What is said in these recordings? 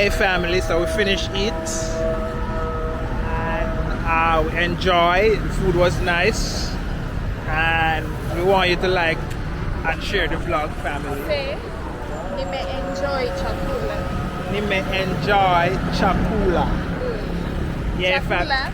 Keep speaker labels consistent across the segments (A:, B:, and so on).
A: Yeah, family, so we finished eat and we enjoy. The food was nice and we want you to like and share the vlog, family.
B: Say, you may enjoy chakula.
A: You may enjoy chakula. Yeah,
B: Chakula.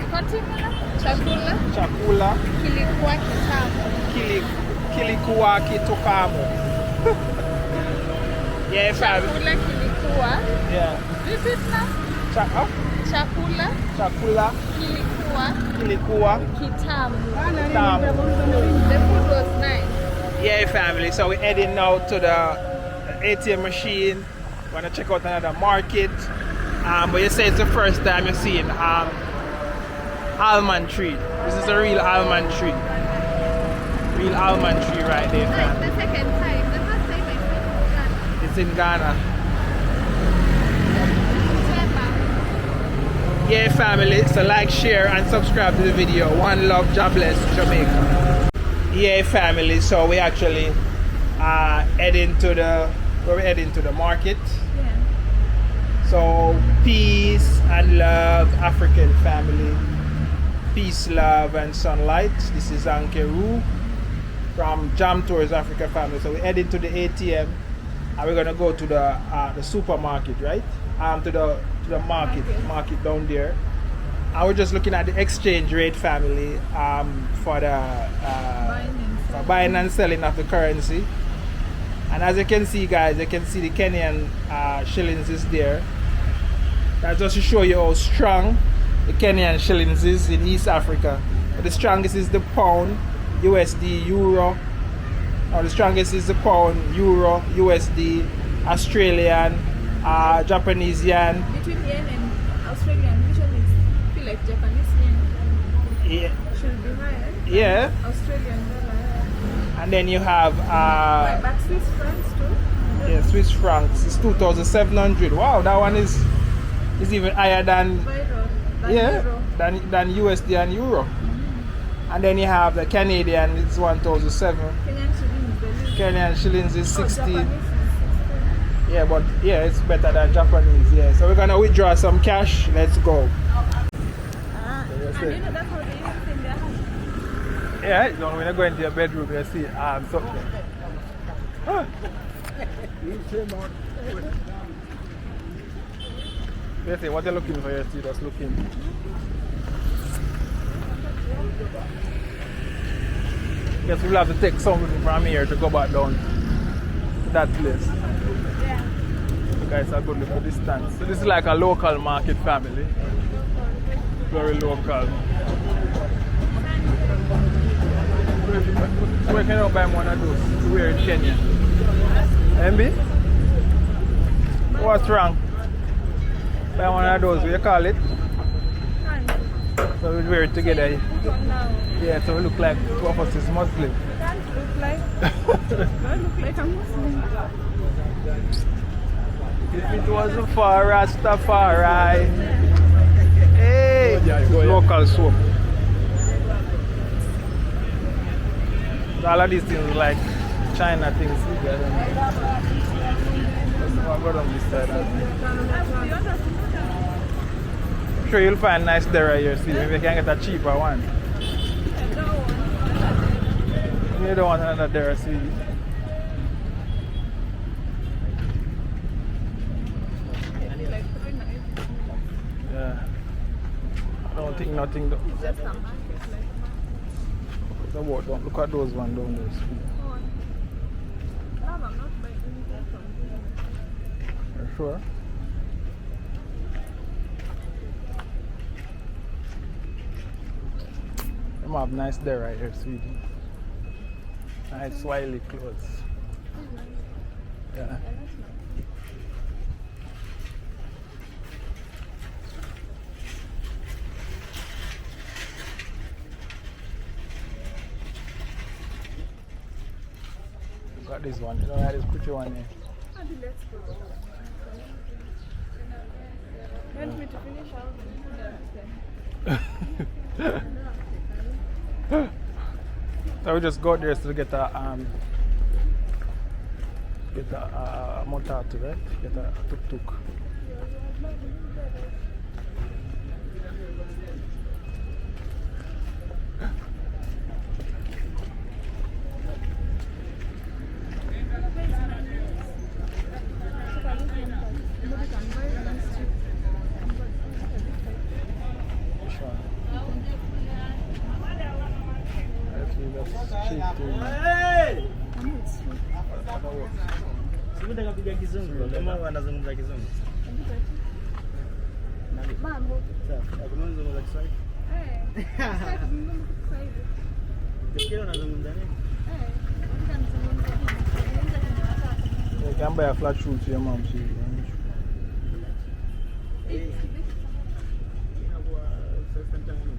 B: Continue. Chakula.
A: Chakula.
B: Kilikuwa kitamu.
A: Kilikuwa kitokamu. Yeah, family.
B: Chakula kilikuwa.
A: Yeah.
B: Repeat now. Chakula.
A: Chakula. Kilikuwa.
B: Kitamu.
A: Kitamu.
B: The food was nice.
A: Yeah, family. So we're heading now to the ATM machine. Wanna check out another market. But you say it's the first time you're seeing almond tree. This is a real almond tree. Real almond tree right there, family.
B: The second time. The first time I went
A: It's in Ghana. Yeah, family. So like, share, and subscribe to the video. One love, God bless Jamaica. Yeah, family. So we actually heading to the market.
B: Yeah.
A: So peace and love, African family. Peace, love, and sunlight. This is Ankeru from Jam Tours Africa family. So we're heading to the ATM and we're gonna go to the supermarket, right? To the market down there. And we're just looking at the exchange rate, family, for the buying and selling of the currency. And as you can see, guys, you can see the Kenyan shillings is there. That's just to show you how strong the Kenyan shillings is in East Africa. But the strongest is the pound, USD, euro. Now the strongest is the pound, euro, USD, Australian, Japanese yen.
B: Between yen and Australian, which one is feel like Japanese yen?
A: Yeah.
B: Should be higher.
A: Yeah.
B: Australian dollar.
A: And then you have
B: But Swiss francs too?
A: yeah, Swiss francs. It's 2,700. Wow, that one is even higher than
B: Euro.
A: than USD and euro. And then you have the Canadian, it's 1,007. Kenyan shillings is 60.
B: Japanese is 60.
A: Yeah, but yeah, it's better than Japanese. Yeah, so we're gonna withdraw some cash. Let's go.
B: And you know that's how they use it in their house.
A: Yeah, you know, when you go into your bedroom, you see something. You see what you're looking for, you see just looking. Guess we'll have to take something from here to go back down to that place.
B: Yeah.
A: You guys are good look distance. So this is like a local market, family. Very local. Where can you buy one of those? We're in Kenya. MB? What's wrong? Buy one of those, what you call it? So we wear it together. Yeah, so we look like two of us is Muslim.
B: Can't look like I look like a Muslim.
A: If it wasn't for Rastafari. Hey! Local soap. All of these things like China things. Let's go on this side. I'm sure you'll find nice there right here. See, maybe you can get a cheaper one. You don't want another there, see. Yeah. I don't think nothing though.
B: It's just a market like
A: So what? Don't look at those ones down there.
B: I'm not buying anything from here.
A: Are you sure? Them have nice there right here, sweetie. Nice wily clothes. Yeah. Got this one. You know, I had this pretty one here.
B: Let's go. You want me to finish out?
A: So we just go there to get a Get a matatu, right? Get a tuk-tuk. Which one? Actually, that's cheap too.
C: Sibuda kapiga kizungu, kama wanazungumza kizungu.
B: Mambo.
C: Sawa, akumzungumza Kiswahili.
B: Sasa kuzungumza Kiswahili.
C: Kile unazungumza nini?
A: Gamba ya flat shoot ya mom si.
C: Inakuwa 5,000.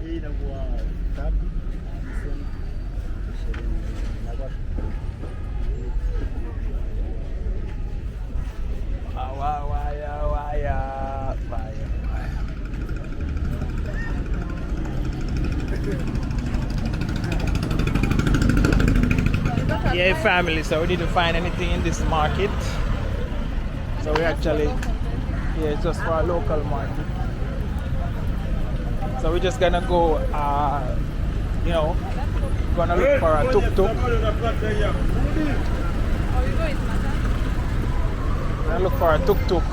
C: Hii inakuwa tatu.
A: Yeah, family, so we didn't find anything in this market. So we actually, yeah, it's just for a local market. So we're just gonna go, you know, gonna look for a tuk-tuk. Gonna look for a tuk-tuk.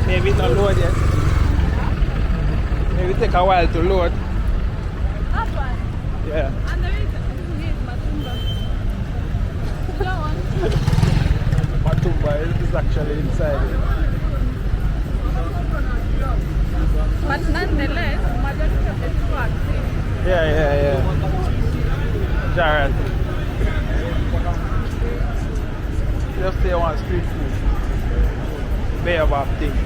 A: Maybe it's not load yet. Maybe it take a while to load. Yeah. Matumba is actually inside it.
B: But nonetheless, majority of the people are sick.
A: Yeah. Jared. Just stay on street food. Baobab thing.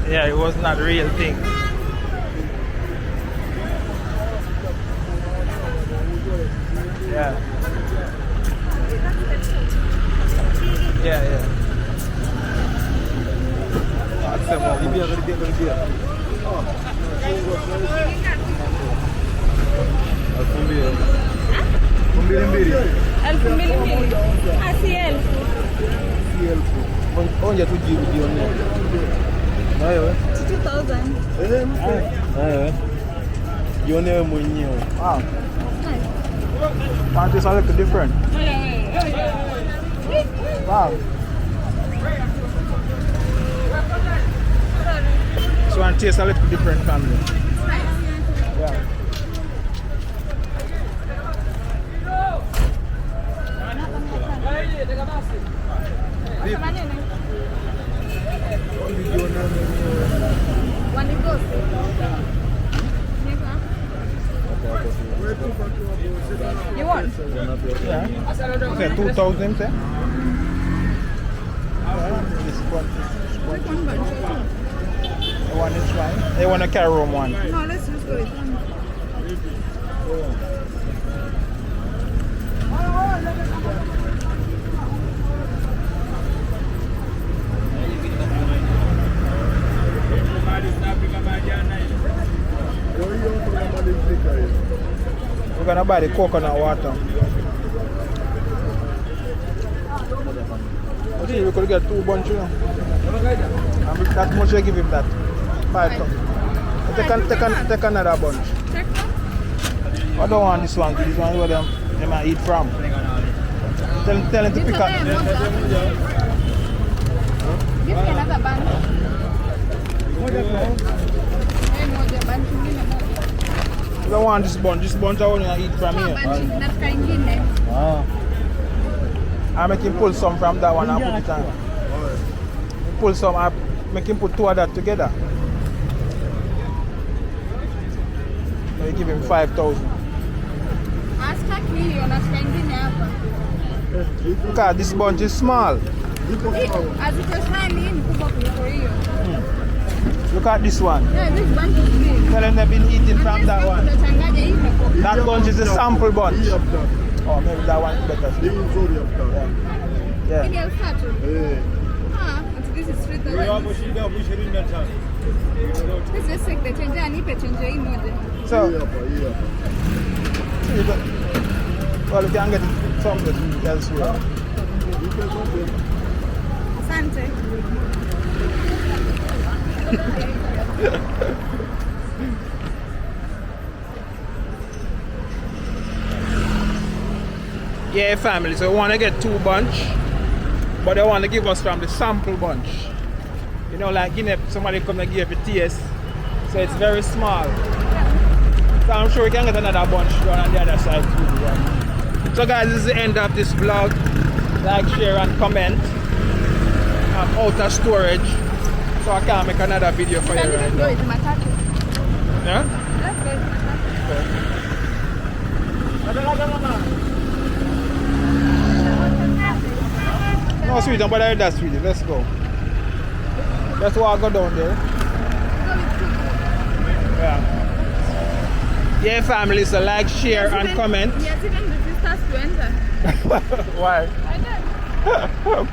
A: Yeah, it was not real thing. Yeah. That's the moment.
B: Elfu mbili. Asi elfu.
C: Onja tu jione. Hayo.
B: 2,000.
C: Hayo. Jione wewe mwenyewe.
A: Wow. Can't taste a little different. Wow. This one tastes a little different, family. Yeah.
B: You want?
A: Yeah. Okay, 2,000, say? This one. The one is fine. They want a carry room one.
B: No, let's just go with one.
A: We're gonna buy the coconut water. I think we could get 2 bunches, you know. And that much I give him that. 5,000. Take another bunch. I don't want this one, this one is where they might eat from. Tell him to pick up.
B: Give me another bunch.
A: I don't want this bunch I want to eat from here. I make him pull some from that one and put it on. Pull some, I make him put 2 of that together. So you give him 5,000. Look at this bunch is small. Look at this one. Tell them they've been eating from that one. That bunch is a sample bunch. Oh, maybe that one is better. Yeah. Yeah.
B: Ini elfu tatu. Ati this is 3,000. Let's just take the change. Anipe change hii moja.
A: So, well, you can get something elsewhere.
B: Asante.
A: Yeah, family. So we want to get 2 bunch, but they want to give us from the sample bunch. You know, like somebody come and give a taste. So it's very small. So I'm sure we can get another bunch on the other side too. Yeah. So guys, this is the end of this vlog. Like, share and comment. I'm out of storage, so I can't make another video for you right now. Yeah? No, sweet, but I that's sweet. Let's go. Let's walk down there. Yeah. Yeah, family, so like, share, and comment.
B: Yes, even the sisters to enter.
A: Why?
B: I know.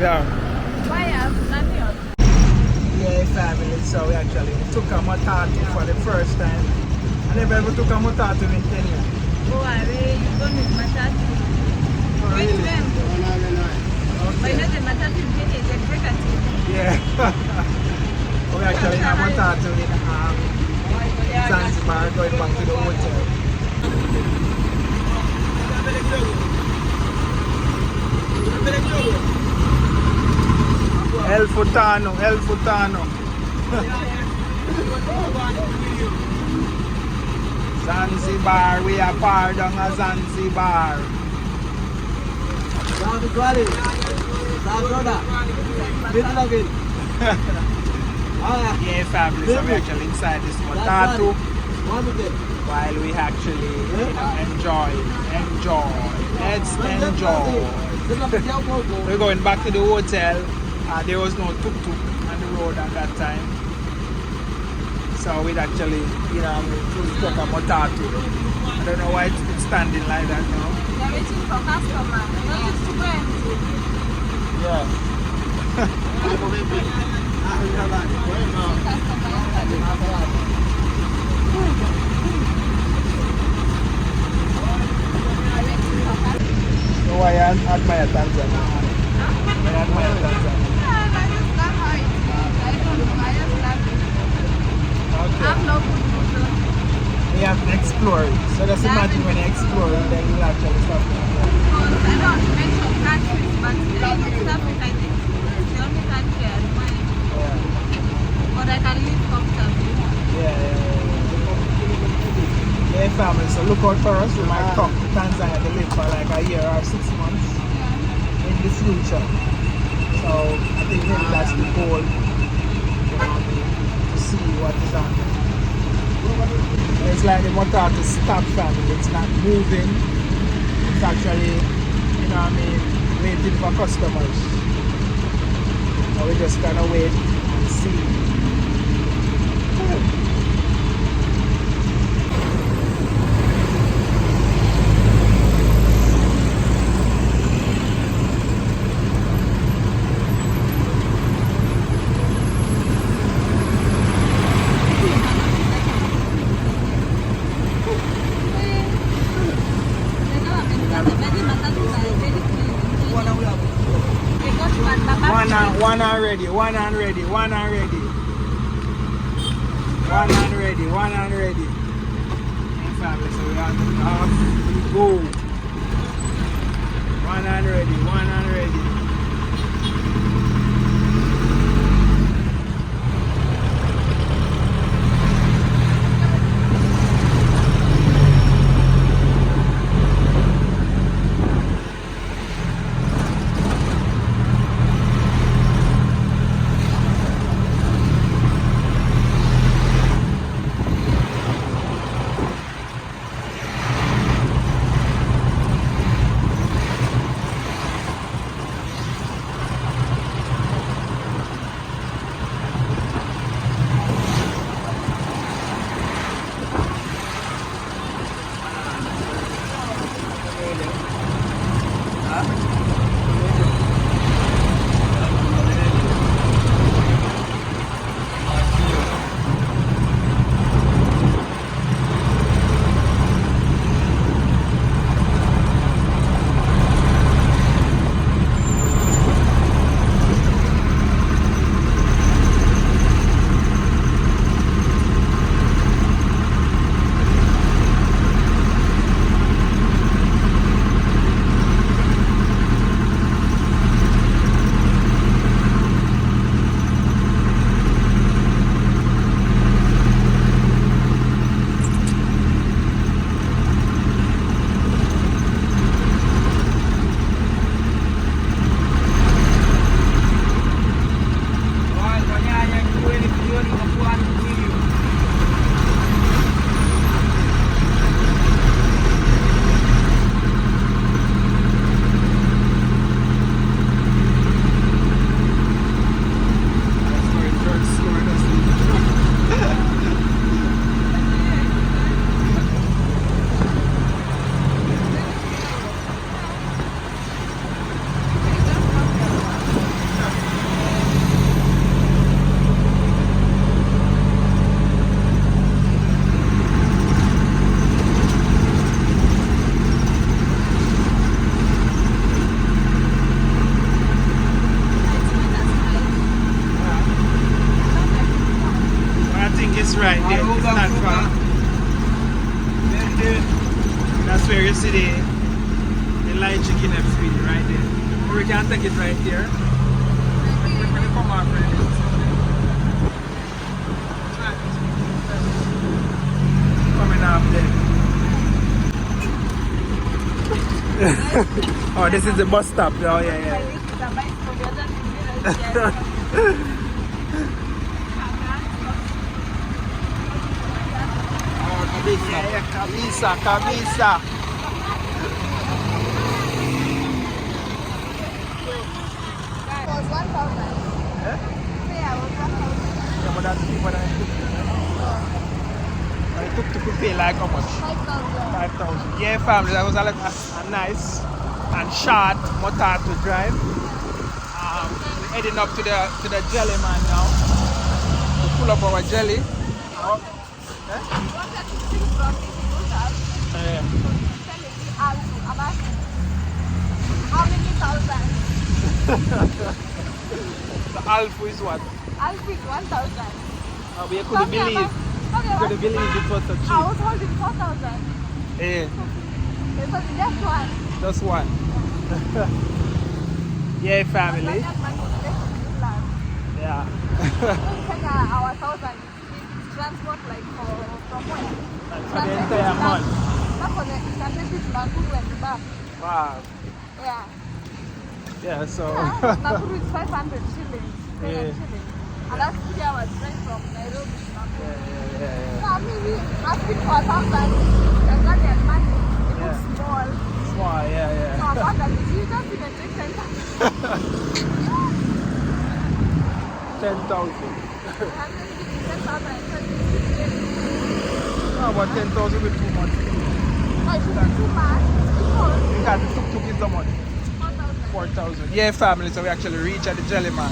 A: Yeah.
B: Why have nothing else?
A: Yeah, family, so we actually took a matatu for the first time. I never ever took a matatu in Kenya.
B: Oh, are you going with matatu?
A: Oh,
B: Which
A: really?
B: one? But you know the matatu in Kenya is executive.
A: Yeah. We actually have matatu in Zanzibar going back to the hotel. El Futano. Zanzibar, we are pardon a Zanzibar. Yeah, family, so we're actually inside this matatu while we actually enjoy. Let's enjoy. We're going back to the hotel. There was no tuk-tuk on the road at that time. So we'd actually, took a matatu. I don't know why it's standing like that now.
B: They're waiting for customers. Not just to go empty.
A: Yeah. So why I admire Tanzania? I admire Tanzania. Okay.
B: I'm no good food.
A: We have to explore it. So just imagine when you explore it, then you'll actually stop.
B: I don't mention countries, but East Africa, I think, is the only country I admire.
A: Yeah.
B: But I can live comfortably.
A: Yeah, family. So look out for us. We might come to Tanzania to live for like a year or 6 months in the future. So I think maybe that's the goal. To see what is happening. It's like the matatu stop, family. It's not moving. It's actually, waiting for customers. So we're just gonna wait and see. One and ready. And family, so we have to go. One and ready. Yes, right there. It's not far. That's where you see the light chicken and sweet right there. We can take it right there. When you come out, right? Coming up there. Oh, this is the bus stop. Oh, yeah. Camisa.
B: Was 1,000.
A: Eh?
B: Yeah, was 1,000.
A: Yeah, but that's cheaper than it took to pay like how much?
B: 5,000.
A: 5,000. Yeah, family, that was a nice and short Motato drive. We're heading up to the jelly man now. To pull up our jelly. Oh. Eh?
B: You wanted to steal from me, you have.
A: Yeah.
B: Tell me, I'm asking. How many thousands?
A: The Alpha is what?
B: I'll pick 1,000.
A: We couldn't believe. Couldn't believe it was so
B: I
A: cheap.
B: was holding 4,000.
A: Yeah,
B: It was just one.
A: just one. Yeah, family. Yeah.
B: Kenya, our 1,000 transport like from where?
A: For the entire month.
B: Not for the Tanzania, Nakuru and back.
A: Wow.
B: Yeah.
A: Yeah, so.
B: Nakuru is 500 shillings.
A: Yeah.
B: Shillings. And that's 3 hours drive from Nairobi to Nakuru.
A: Yeah.
B: So I mean, we asking for 1,000. Tanzanian money. It looks small.
A: Small, yeah.
B: So I thought that you don't even take 10,000.
A: 10,000.
B: No,
A: No, but 10,000 will be too much.
B: it's too much. Because
A: Because the tuk-tuk is how much?
B: 4,000.
A: 4,000. Yeah, family, so we actually reach at the jelly man.